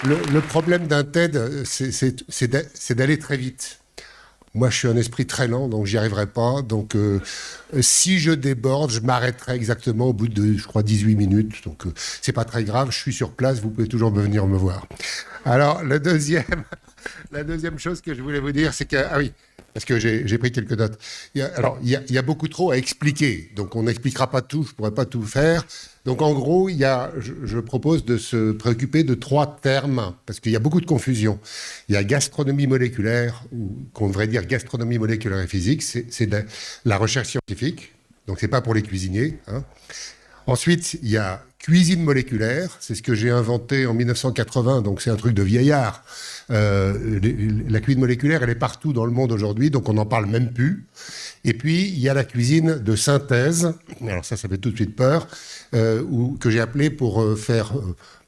le problème d'un TED, c'est d'aller très vite. Moi, je suis un esprit très lent, donc j'y arriverai pas. Donc, si je déborde, je m'arrêterai exactement au bout de, je crois, 18 minutes. Donc, c'est pas très grave. Je suis sur place. Vous pouvez toujours venir me voir. Alors, la deuxième chose que je voulais vous dire, c'est que, ah oui, parce que j'ai pris quelques notes. Il y a beaucoup trop à expliquer. Donc, on n'expliquera pas tout. Je pourrais pas tout faire. Donc, en gros, je propose de se préoccuper de 3 termes, parce qu'il y a beaucoup de confusion. Il y a gastronomie moléculaire, ou qu'on devrait dire gastronomie moléculaire et physique, c'est de la recherche scientifique, donc c'est pas pour les cuisiniers. Hein. Ensuite, il y a cuisine moléculaire, c'est ce que j'ai inventé en 1980, donc c'est un truc de vieillard. La cuisine moléculaire, elle est partout dans le monde aujourd'hui, donc on n'en parle même plus. Et puis, il y a la cuisine de synthèse, alors ça fait tout de suite peur, que j'ai appelé pour faire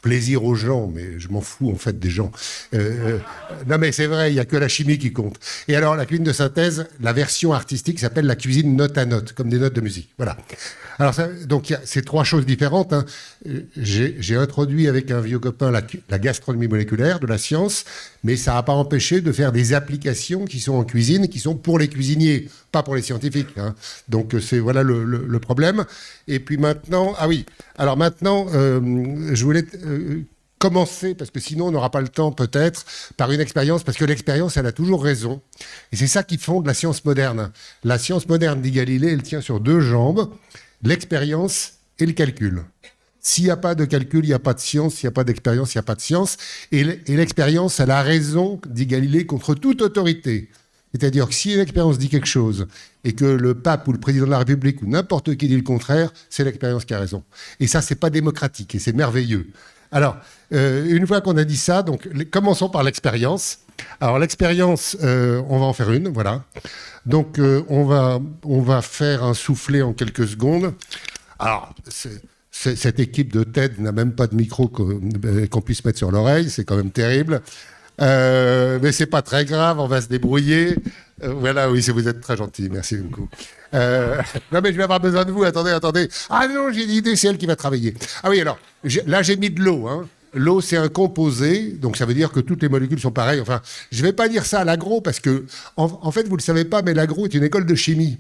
plaisir aux gens, mais je m'en fous en fait des gens. Non mais c'est vrai, il n'y a que la chimie qui compte. Et alors, la cuisine de synthèse, la version artistique s'appelle la cuisine note à note, comme des notes de musique. Voilà. Alors, donc, il y a ces 3 choses différentes. Hein. J'ai introduit avec un vieux copain la gastronomie moléculaire de la science, mais ça n'a pas empêché de faire des applications qui sont en cuisine, qui sont pour les cuisiniers, pas pour les scientifiques. Hein. Donc, c'est voilà le problème. Et puis maintenant, ah oui, alors maintenant, je voulais commencer, parce que sinon on n'aura pas le temps peut-être, par une expérience, parce que l'expérience, elle a toujours raison. Et c'est ça qui fonde la science moderne. La science moderne, dit Galilée, elle tient sur 2 jambes. L'expérience et le calcul. S'il n'y a pas de calcul, il n'y a pas de science. S'il n'y a pas d'expérience, il n'y a pas de science. Et l'expérience, elle a raison, dit Galilée, contre toute autorité. C'est-à-dire que si une expérience dit quelque chose et que le pape ou le président de la République ou n'importe qui dit le contraire, c'est l'expérience qui a raison. Et ça, c'est pas démocratique et c'est merveilleux. Alors, une fois qu'on a dit ça, donc commençons par l'expérience. Alors l'expérience, on va en faire une, voilà. Donc on va faire un soufflet en quelques secondes. Alors cette équipe de TED n'a même pas de micro qu'on puisse mettre sur l'oreille, c'est quand même terrible. Mais c'est pas très grave, on va se débrouiller. Voilà, oui, vous êtes très gentil, merci beaucoup. Non mais je vais avoir besoin de vous, attendez. Ah non, j'ai une idée, c'est elle qui va travailler. Ah oui, alors, là j'ai mis de l'eau, hein. L'eau, c'est un composé, donc ça veut dire que toutes les molécules sont pareilles. Enfin, je ne vais pas dire ça à l'agro, parce que, en fait, vous ne le savez pas, mais l'agro est une école de chimie.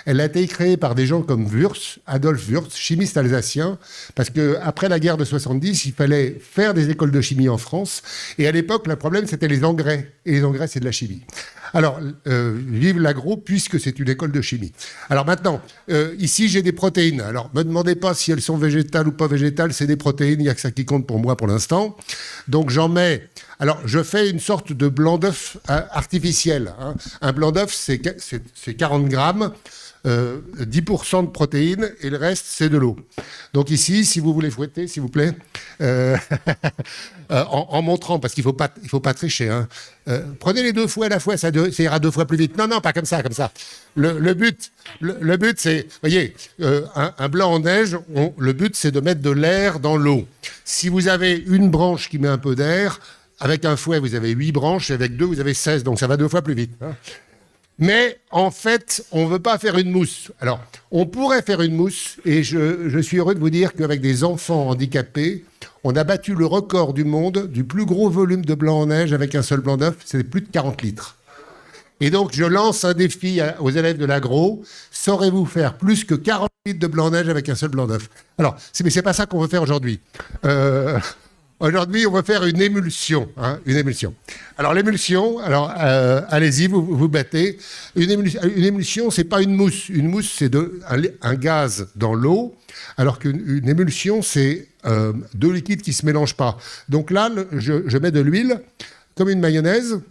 Elle a été créée par des gens comme Wurtz, Adolf Wurtz, chimiste alsacien, parce qu'après la guerre de 70, il fallait faire des écoles de chimie en France. Et à l'époque, le problème, c'était les engrais. Et les engrais, c'est de la chimie. Alors, vive l'agro, puisque c'est une école de chimie. Alors maintenant, ici, j'ai des protéines. Alors, ne me demandez pas si elles sont végétales ou pas végétales, c'est des protéines, il n'y a que ça qui compte pour moi pour l'instant. Donc, j'en mets... Alors, je fais une sorte de blanc d'œuf artificiel. Hein. Un blanc d'œuf, c'est 40 grammes. 10% de protéines et le reste, c'est de l'eau. Donc ici, si vous voulez fouetter, s'il vous plaît, en montrant, parce qu'il faut pas tricher. Hein. Prenez les 2 fouets à la fois, ça ira 2 fois plus vite. Non, pas comme ça. Le but, c'est, voyez, un blanc en neige, le but, c'est de mettre de l'air dans l'eau. Si vous avez une branche qui met un peu d'air, avec un fouet, vous avez 8 branches, et avec 2, vous avez 16, donc ça va 2 fois plus vite. Hein. Mais en fait, on ne veut pas faire une mousse. Alors, on pourrait faire une mousse, et je suis heureux de vous dire qu'avec des enfants handicapés, on a battu le record du monde du plus gros volume de blanc en neige avec un seul blanc d'œuf, c'est plus de 40 litres. Et donc, je lance un défi aux élèves de l'agro. Saurez-vous faire plus que 40 litres de blanc en neige avec un seul blanc d'œuf? Alors, mais c'est pas ça qu'on veut faire aujourd'hui. Aujourd'hui, on va faire une émulsion. Hein, une émulsion. Alors, l'émulsion, allez-y, vous battez. Une émulsion, c'est pas une mousse. Une mousse, c'est un gaz dans l'eau, alors qu'une émulsion, c'est 2 liquides qui se mélangent pas. Donc là, je mets de l'huile, comme une mayonnaise.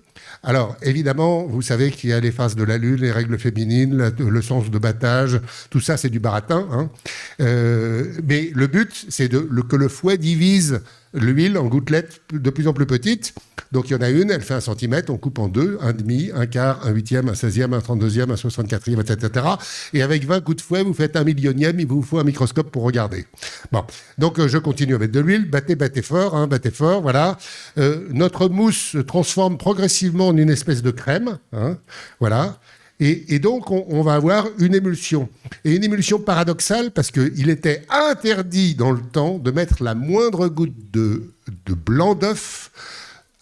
Alors, évidemment, vous savez qu'il y a les phases de la lune, les règles féminines, le sens de battage, tout ça, c'est du baratin. Hein. Mais le but, c'est que le fouet divise l'huile en gouttelettes de plus en plus petites. Donc, il y en a une, elle fait 1 centimètre, on coupe en 2, un demi, un quart, un huitième, un 16e, un 32e, un 64e, etc. Et avec 20 coups de fouet, vous faites 1 millionième, il vous faut un microscope pour regarder. Bon, donc je continue avec de l'huile, battez fort, voilà. Notre mousse se transforme progressivement en une espèce de crème, hein, voilà. Et donc, on va avoir une émulsion. Et une émulsion paradoxale parce qu'il était interdit dans le temps de mettre la moindre goutte de blanc d'œuf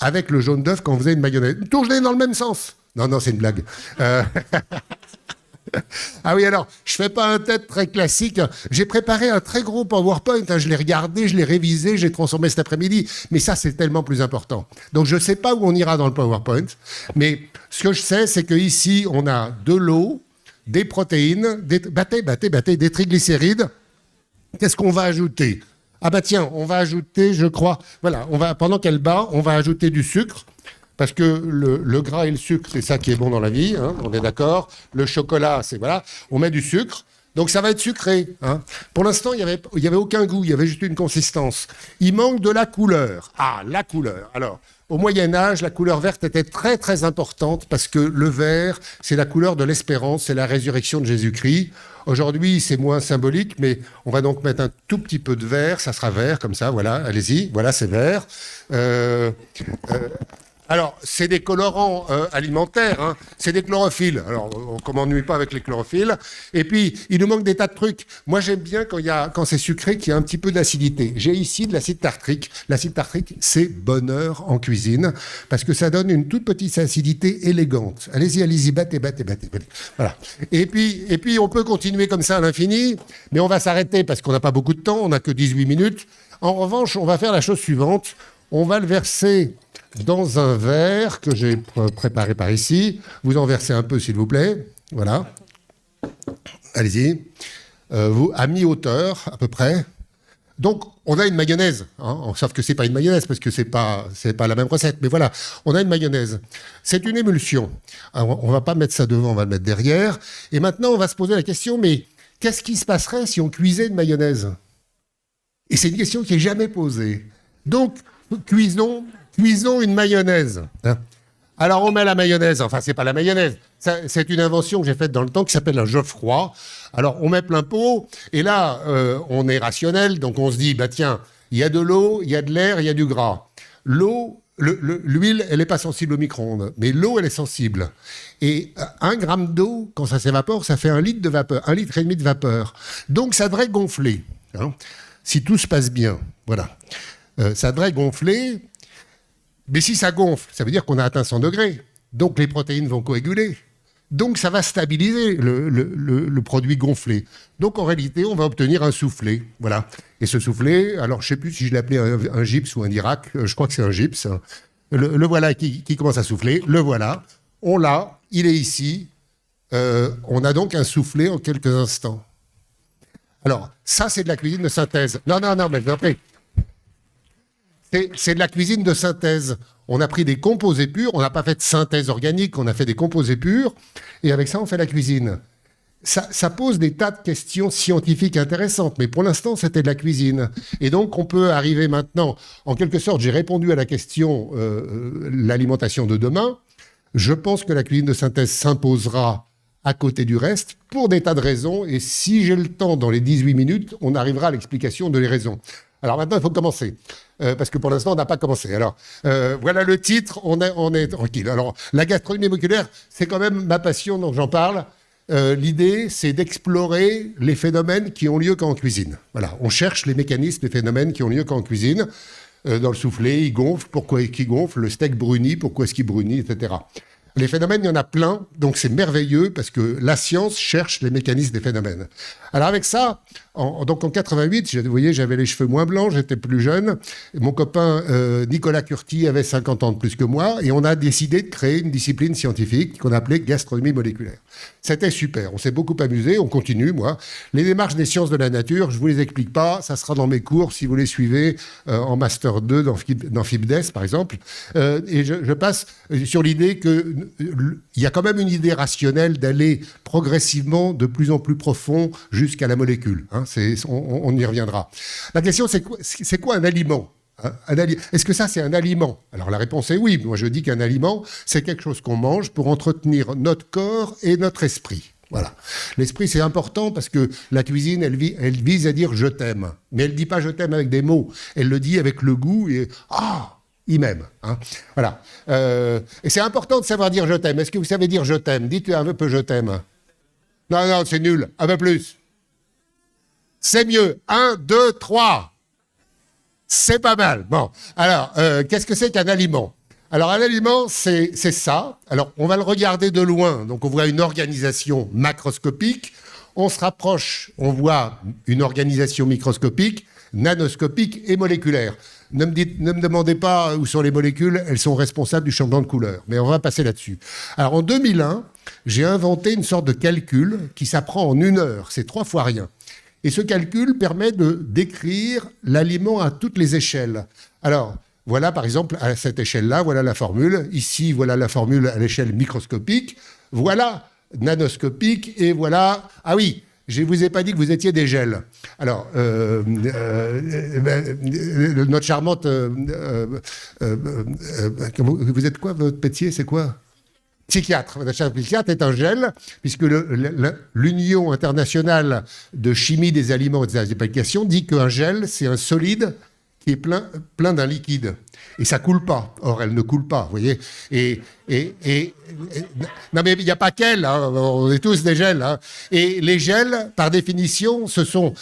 avec le jaune d'œuf quand on faisait une mayonnaise. Toujours dans le même sens. Non, c'est une blague. Ah oui, alors, je fais pas un tête très classique. J'ai préparé un très gros PowerPoint. Je l'ai regardé, je l'ai révisé, je l'ai transformé cet après-midi. Mais ça, c'est tellement plus important. Donc, je ne sais pas où on ira dans le PowerPoint. Mais ce que je sais, c'est qu'ici, on a de l'eau, des protéines, des triglycérides. Qu'est-ce qu'on va ajouter? Ah bah tiens, on va ajouter, je crois... Voilà, pendant qu'elle bat, on va ajouter du sucre. Parce que le gras et le sucre, c'est ça qui est bon dans la vie, hein, on est d'accord. Le chocolat, c'est voilà, on met du sucre, donc ça va être sucré. Hein. Pour l'instant, il y avait aucun goût, il y avait juste une consistance. Il manque de la couleur. Ah, la couleur. Alors, au Moyen Âge, la couleur verte était très très importante parce que le vert, c'est la couleur de l'espérance, c'est la résurrection de Jésus-Christ. Aujourd'hui, c'est moins symbolique, mais on va donc mettre un tout petit peu de vert, ça sera vert comme ça, voilà, allez-y, voilà, c'est vert. Alors, c'est des colorants alimentaires, hein. C'est des chlorophylles. Alors, on m'ennuie pas avec les chlorophylles. Et puis, il nous manque des tas de trucs. Moi, j'aime bien quand c'est sucré, qu'il y a un petit peu d'acidité. J'ai ici de l'acide tartrique. L'acide tartrique, c'est bonheur en cuisine, parce que ça donne une toute petite acidité élégante. Allez-y, battez. Voilà. Et puis, on peut continuer comme ça à l'infini, mais on va s'arrêter parce qu'on n'a pas beaucoup de temps, on n'a que 18 minutes. En revanche, on va faire la chose suivante. On va le verser dans un verre que j'ai préparé par ici. Vous en versez un peu, s'il vous plaît. Voilà. Allez-y. Vous, à mi-hauteur, à peu près. Donc, on a une mayonnaise. Hein, sauf que ce n'est pas une mayonnaise, parce que c'est pas la même recette. Mais voilà, on a une mayonnaise. C'est une émulsion. Alors, on ne va pas mettre ça devant, on va le mettre derrière. Et maintenant, on va se poser la question, mais qu'est-ce qui se passerait si on cuisait une mayonnaise? Et c'est une question qui n'est jamais posée. Donc, cuisons une mayonnaise. Alors, on met la mayonnaise. Enfin, c'est pas la mayonnaise. C'est une invention que j'ai faite dans le temps qui s'appelle un Geoffroy. Alors, on met plein pot. Et là, on est rationnel. Donc, on se dit, bah tiens, il y a de l'eau, il y a de l'air, il y a du gras. L'huile, elle n'est pas sensible au micro-ondes. Mais l'eau, elle est sensible. Et 1 gramme d'eau, quand ça s'évapore, ça fait 1 litre de vapeur, 1,5 litre de vapeur. Donc, ça devrait gonfler. Hein, si tout se passe bien. Voilà. Ça devrait gonfler. Mais si ça gonfle, ça veut dire qu'on a atteint 100 degrés. Donc les protéines vont coaguler. Donc ça va stabiliser le produit gonflé. Donc en réalité, on va obtenir un soufflé. Voilà. Et ce soufflé, alors je ne sais plus si je l'appelais un gypse ou un Dirac. Je crois que c'est un gypse. Le voilà qui commence à souffler. Le voilà. On l'a. Il est ici. On a donc un soufflé en quelques instants. Alors, ça, c'est de la cuisine de synthèse. Non, mais après... C'est de la cuisine de synthèse. On a pris des composés purs, on n'a pas fait de synthèse organique, on a fait des composés purs, et avec ça, on fait la cuisine. Ça pose des tas de questions scientifiques intéressantes, mais pour l'instant, c'était de la cuisine. Et donc, on peut arriver maintenant, en quelque sorte, j'ai répondu à la question l'alimentation de demain. Je pense que la cuisine de synthèse s'imposera à côté du reste, pour des tas de raisons, et si j'ai le temps, dans les 18 minutes, on arrivera à l'explication de les raisons. Alors maintenant, il faut commencer, parce que pour l'instant, on n'a pas commencé. Alors, voilà le titre, on est tranquille. Alors, la gastronomie moléculaire, c'est quand même ma passion, donc j'en parle. L'idée, c'est d'explorer les phénomènes qui ont lieu qu'en cuisine. Voilà, on cherche les mécanismes des phénomènes qui ont lieu qu'en cuisine. Dans le soufflé, il gonfle, pourquoi est-ce qu'il gonfle? Le steak brunit, pourquoi est-ce qu'il brunit, etc. Les phénomènes, il y en a plein, donc c'est merveilleux parce que la science cherche les mécanismes des phénomènes. Alors avec ça, donc en 88, vous voyez, j'avais les cheveux moins blancs, j'étais plus jeune. Mon copain Nicolas Curti avait 50 ans de plus que moi et on a décidé de créer une discipline scientifique qu'on appelait gastronomie moléculaire. C'était super, on s'est beaucoup amusé, on continue, moi. Les démarches des sciences de la nature, je ne vous les explique pas, ça sera dans mes cours si vous les suivez en Master 2 dans FIBDES, par exemple. Et je passe sur l'idée qu'il y a quand même une idée rationnelle d'aller progressivement de plus en plus profond jusqu'à la molécule. Hein, on y reviendra. La question, c'est quoi un aliment? Est-ce que ça, c'est un aliment? Alors la réponse est oui. Moi, je dis qu'un aliment, c'est quelque chose qu'on mange pour entretenir notre corps et notre esprit. Voilà. L'esprit, c'est important parce que la cuisine, elle vise à dire « je t'aime ». Mais elle ne dit pas « je t'aime » avec des mots. Elle le dit avec le goût et « ah ». il m'aime. Hein. Voilà. Et c'est important de savoir dire je t'aime. Est-ce que vous savez dire je t'aime? Dites un peu je t'aime. Non, non, c'est nul. Un peu plus. C'est mieux. 1, 2, 3. C'est pas mal. Bon. Alors, qu'est-ce que c'est qu'un aliment? Alors, un aliment, c'est ça. Alors, on va le regarder de loin. Donc, on voit une organisation macroscopique. On se rapproche, on voit une organisation microscopique, nanoscopique et moléculaire. Ne me demandez pas où sont les molécules, elles sont responsables du changement de couleur. Mais on va passer là-dessus. Alors, en 2001, j'ai inventé une sorte de calcul qui s'apprend en 1 heure. C'est 3 fois rien. Et ce calcul permet de décrire l'aliment à toutes les échelles. Alors, voilà, par exemple, à cette échelle-là, voilà la formule. Ici, voilà la formule à l'échelle microscopique. Voilà nanoscopique. Et voilà... Ah oui, je ne vous ai pas dit que vous étiez des gels. Alors, notre charmante... vous êtes quoi, votre métier? C'est quoi? Psychiatre. Votre psychiatre est un gel, puisque l'Union internationale de chimie des aliments et des applications dit qu'un gel, c'est un solide qui est plein d'un liquide. Et ça coule pas. Or, elle ne coule pas, vous voyez. Non, mais il n'y a pas qu'elle, hein. On est tous des gels. Hein. Et les gels, par définition, ce sont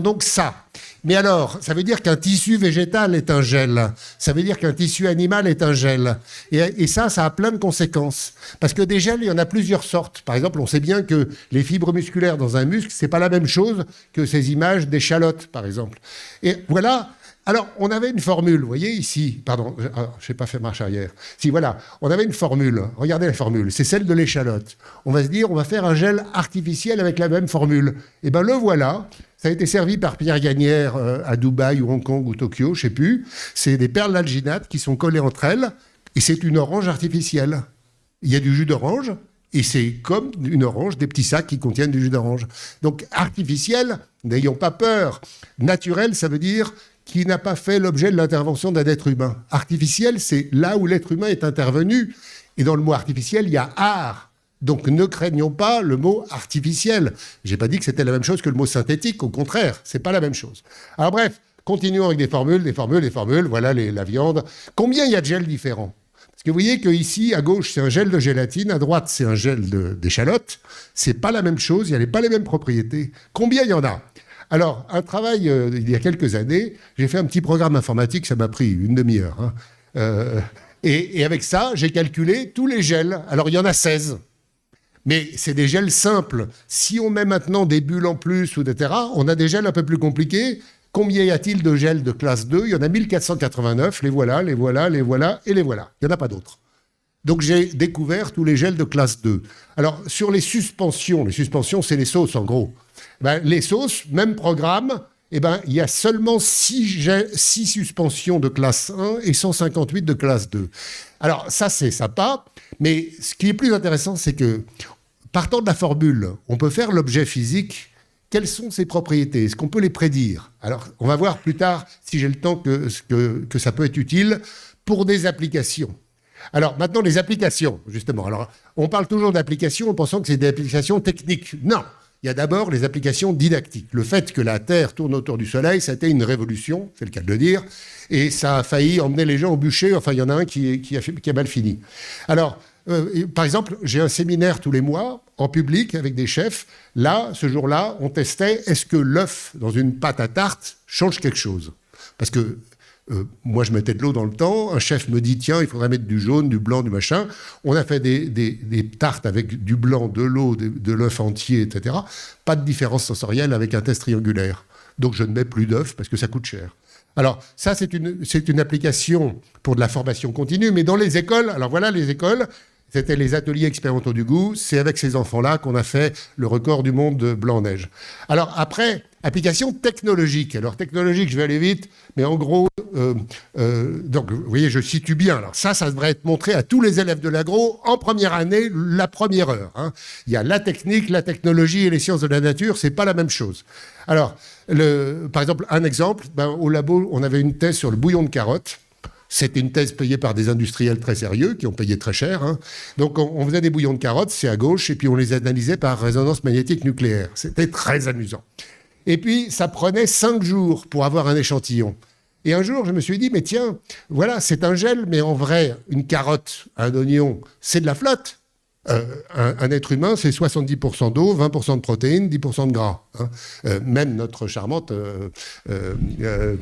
donc ça. Mais alors, ça veut dire qu'un tissu végétal est un gel. Ça veut dire qu'un tissu animal est un gel. Et ça a plein de conséquences. Parce que des gels, il y en a plusieurs sortes. Par exemple, on sait bien que les fibres musculaires dans un muscle, c'est pas la même chose que ces images d'échalotes, par exemple. Et voilà. Alors, on avait une formule, vous voyez ici, pardon, je n'ai pas fait marche arrière. Si, voilà, on avait une formule, regardez la formule, c'est celle de l'échalote. On va se dire, on va faire un gel artificiel avec la même formule. Eh bien, le voilà, ça a été servi par Pierre Gagnère à Dubaï ou Hong Kong ou Tokyo, je ne sais plus. C'est des perles d'alginate qui sont collées entre elles, et c'est une orange artificielle. Il y a du jus d'orange, et c'est comme une orange, des petits sacs qui contiennent du jus d'orange. Donc, artificiel, n'ayons pas peur. Naturel, ça veut dire qui n'a pas fait l'objet de l'intervention d'un être humain. Artificiel, c'est là où l'être humain est intervenu. Et dans le mot artificiel, il y a art. Donc ne craignons pas le mot artificiel. Je n'ai pas dit que c'était la même chose que le mot synthétique. Au contraire, ce n'est pas la même chose. Alors bref, continuons avec des formules. Voilà la viande. Combien il y a de gels différents? Parce que vous voyez qu'ici, à gauche, c'est un gel de gélatine. À droite, c'est un gel d'échalote. Ce n'est pas la même chose. Il n'y a pas les mêmes propriétés. Combien il y en a? Alors, un travail, il y a quelques années, j'ai fait un petit programme informatique, ça m'a pris une demi-heure. Hein. Et avec ça, j'ai calculé tous les gels. Alors, il y en a 16. Mais c'est des gels simples. Si on met maintenant des bulles en plus, etc., on a des gels un peu plus compliqués. Combien y a-t-il de gels de classe 2? Il y en a 1489. Les voilà, les voilà, les voilà et les voilà. Il n'y en a pas d'autres. Donc, j'ai découvert tous les gels de classe 2. Alors, sur les suspensions, c'est les sauces, en gros. Ben, les sauces, même programme, il y a seulement 6 suspensions de classe 1 et 158 de classe 2. Alors, ça, c'est sympa, mais ce qui est plus intéressant, c'est que, partant de la formule, on peut faire l'objet physique. Quelles sont ses propriétés? Est-ce qu'on peut les prédire? Alors, on va voir plus tard, si j'ai le temps, que ça peut être utile pour des applications. Alors, maintenant, les applications, justement. Alors, on parle toujours d'applications en pensant que c'est des applications techniques. Non! Il y a d'abord les applications didactiques. Le fait que la Terre tourne autour du Soleil, ça a été une révolution, c'est le cas de le dire, et ça a failli emmener les gens au bûcher. Enfin, il y en a un qui a mal fini. Alors, par exemple, j'ai un séminaire tous les mois, en public, avec des chefs. Là, ce jour-là, on testait, est-ce que l'œuf dans une pâte à tarte change quelque chose? Parce que moi, je mettais de l'eau dans le temps. Un chef me dit, tiens, il faudrait mettre du jaune, du blanc, du machin. On a fait des tartes avec du blanc, de l'eau, de l'œuf entier, etc. Pas de différence sensorielle avec un test triangulaire. Donc, je ne mets plus d'œufs parce que ça coûte cher. Alors, ça, c'est une application pour de la formation continue. Mais dans les écoles, alors voilà les écoles, c'était les ateliers expérimentaux du goût. C'est avec ces enfants-là qu'on a fait le record du monde de blanc-neige. Alors après, application technologique. Alors technologique, je vais aller vite, mais en gros, donc vous voyez, je situe bien. Alors ça devrait être montré à tous les élèves de l'agro en première année, la première heure. Hein. Il y a la technique, la technologie et les sciences de la nature, c'est pas la même chose. Alors, par exemple, un exemple, au labo, on avait une thèse sur le bouillon de carottes. C'était une thèse payée par des industriels très sérieux, qui ont payé très cher. Hein. Donc, on faisait des bouillons de carottes, c'est à gauche, et puis on les analysait par résonance magnétique nucléaire. C'était très amusant. Et puis, ça prenait 5 jours pour avoir un échantillon. Et un jour, je me suis dit, mais tiens, voilà, c'est un gel, mais en vrai, une carotte, un oignon, c'est de la flotte. Un être humain, c'est 70% d'eau, 20% de protéines, 10% de gras. Hein. Même notre charmante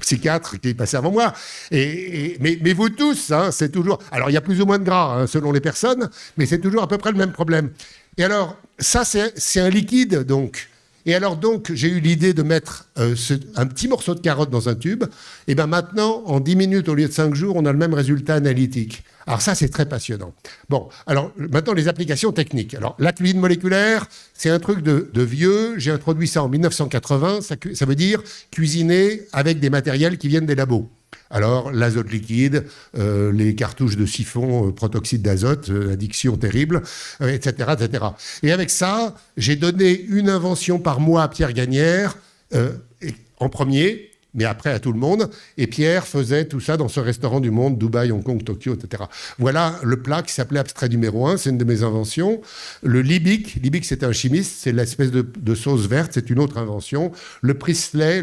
psychiatre qui est passée avant moi. Mais vous tous, hein, c'est toujours... Alors, il y a plus ou moins de gras, hein, selon les personnes, mais c'est toujours à peu près le même problème. Et alors, ça, c'est un liquide, donc. Et alors, donc, j'ai eu l'idée de mettre un petit morceau de carotte dans un tube. Et bien maintenant, en 10 minutes au lieu de 5 jours, on a le même résultat analytique. Alors ça, c'est très passionnant. Bon, alors maintenant, les applications techniques. Alors, la cuisine moléculaire, c'est un truc de vieux. J'ai introduit ça en 1980. Ça veut dire cuisiner avec des matériels qui viennent des labos. Alors, l'azote liquide, les cartouches de siphon, protoxyde d'azote, addiction terrible, etc., etc. Et avec ça, j'ai donné une invention par mois à Pierre Gagnère, en premier, mais après à tout le monde. Et Pierre faisait tout ça dans ce restaurant du monde, Dubaï, Hong Kong, Tokyo, etc. Voilà le plat qui s'appelait abstrait numéro 1, c'est une de mes inventions. Le Liebig, c'était un chimiste, c'est l'espèce de sauce verte, c'est une autre invention. Le Priestley,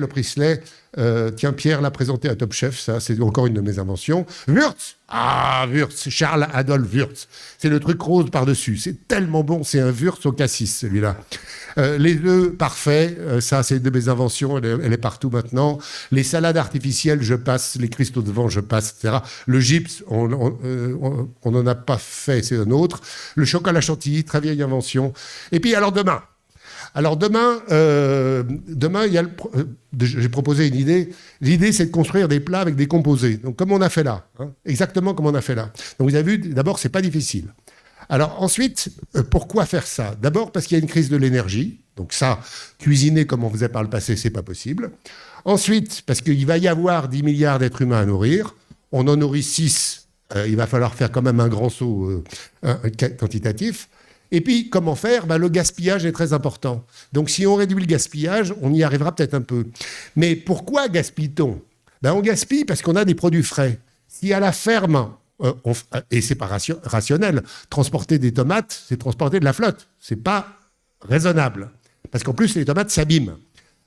tiens, Pierre l'a présenté à Top Chef, ça, c'est encore une de mes inventions. Wurtz, Wurtz, Charles Adolphe Wurtz. C'est le truc rose par-dessus. C'est tellement bon, c'est un Wurtz au cassis, celui-là. Les œufs parfaits, ça, c'est une de mes inventions, elle est partout maintenant. Les salades artificielles, je passe. Les cristaux de vent, je passe, etc. Le gypse, on n'en a pas fait, c'est un autre. Le chocolat chantilly, très vieille invention. Et puis, alors demain, j'ai proposé une idée. L'idée, c'est de construire des plats avec des composés. Donc, comme on a fait là, hein, exactement comme on a fait là. Donc, vous avez vu, d'abord, c'est pas difficile. Alors, ensuite, pourquoi faire ça? D'abord, parce qu'il y a une crise de l'énergie. Donc, ça, cuisiner comme on faisait par le passé, c'est pas possible. Ensuite, parce qu'il va y avoir 10 milliards d'êtres humains à nourrir. On en nourrit 6. Il va falloir faire quand même un grand saut quantitatif. Et puis, comment faire? Le gaspillage est très important. Donc, si on réduit le gaspillage, on y arrivera peut-être un peu. Mais pourquoi gaspille-t-on? On gaspille parce qu'on a des produits frais. Si à la ferme, et c'est pas rationnel, transporter des tomates, c'est transporter de la flotte. C'est pas raisonnable. Parce qu'en plus, les tomates s'abîment.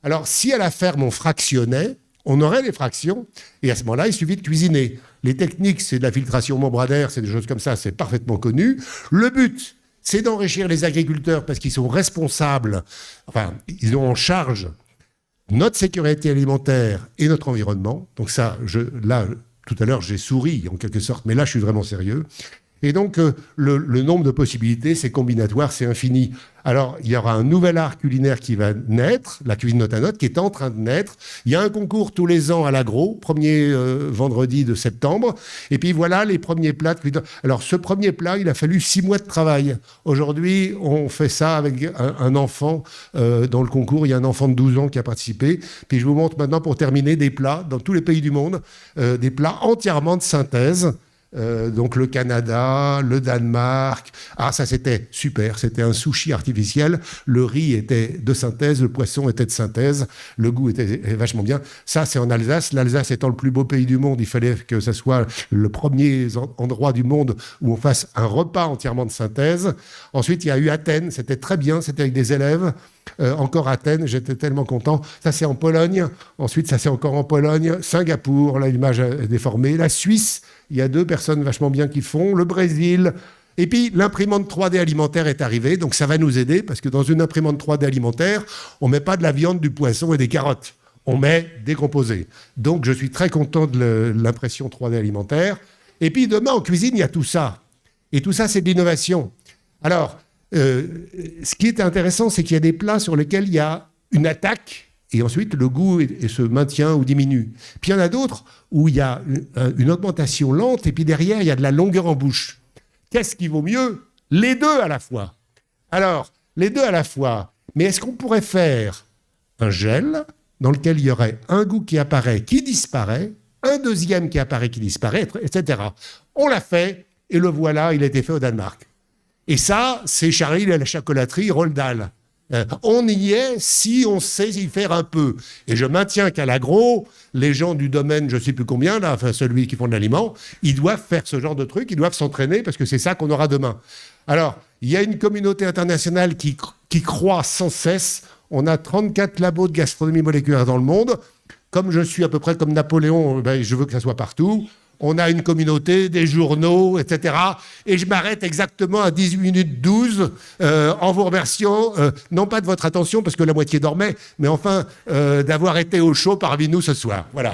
Alors, si à la ferme, on fractionnait, on aurait des fractions, et à ce moment-là, il suffit de cuisiner. Les techniques, c'est de la filtration membranaire, c'est des choses comme ça, c'est parfaitement connu. Le but, c'est d'enrichir les agriculteurs parce qu'ils sont responsables, enfin, ils ont en charge notre sécurité alimentaire et notre environnement. Donc ça, là, tout à l'heure, j'ai souri en quelque sorte, mais là, je suis vraiment sérieux. Et donc, le nombre de possibilités, c'est combinatoire, c'est infini. Alors, il y aura un nouvel art culinaire qui va naître, la cuisine note à note, qui est en train de naître. Il y a un concours tous les ans à l'Agro, premier vendredi de septembre. Et puis voilà les premiers plats. Alors, ce premier plat, il a fallu 6 mois de travail. Aujourd'hui, on fait ça avec un enfant. Dans le concours, il y a un enfant de 12 ans qui a participé. Puis je vous montre maintenant, pour terminer, des plats dans tous les pays du monde, des plats entièrement de synthèse. Donc le Canada, le Danemark. Ah, ça c'était super, c'était un sushi artificiel. Le riz était de synthèse, le poisson était de synthèse, le goût était vachement bien. Ça, c'est en Alsace. L'Alsace étant le plus beau pays du monde, il fallait que ce soit le premier endroit du monde où on fasse un repas entièrement de synthèse. Ensuite, il y a eu Athènes, c'était très bien, c'était avec des élèves. Encore Athènes, j'étais tellement content. Ça, c'est en Pologne. Ensuite, ça, c'est encore en Pologne. Singapour, là, l'image est déformée. La Suisse, il y a 2 personnes vachement bien qui font. Le Brésil. Et puis, l'imprimante 3D alimentaire est arrivée. Donc, ça va nous aider parce que dans une imprimante 3D alimentaire, on ne met pas de la viande, du poisson et des carottes. On met des composés. Donc, je suis très content de l'impression 3D alimentaire. Et puis, demain, en cuisine, il y a tout ça. Et tout ça, c'est de l'innovation. Alors, ce qui est intéressant, c'est qu'il y a des plats sur lesquels il y a une attaque et ensuite le goût se maintient ou diminue. Puis il y en a d'autres où il y a une augmentation lente et puis derrière, il y a de la longueur en bouche. Qu'est-ce qui vaut mieux? Les deux à la fois. Alors, les deux à la fois. Mais est-ce qu'on pourrait faire un gel dans lequel il y aurait un goût qui apparaît, qui disparaît, un deuxième qui apparaît, qui disparaît, etc. On l'a fait et le voilà, il a été fait au Danemark. Et ça, c'est Charlie et la chocolaterie Roald Dahl. On y est si on sait y faire un peu. Et je maintiens qu'à l'Agro, les gens du domaine, je ne sais plus combien, là, enfin celui qui font de l'aliment, ils doivent faire ce genre de truc, ils doivent s'entraîner parce que c'est ça qu'on aura demain. Alors, il y a une communauté internationale qui croît sans cesse. On a 34 labos de gastronomie moléculaire dans le monde. comme je suis à peu près comme Napoléon, ben, je veux que ça soit partout. On a une communauté, des journaux, etc. Et je m'arrête exactement à 18 minutes 12 en vous remerciant, non pas de votre attention, parce que la moitié dormait, mais enfin d'avoir été au chaud parmi nous ce soir. Voilà.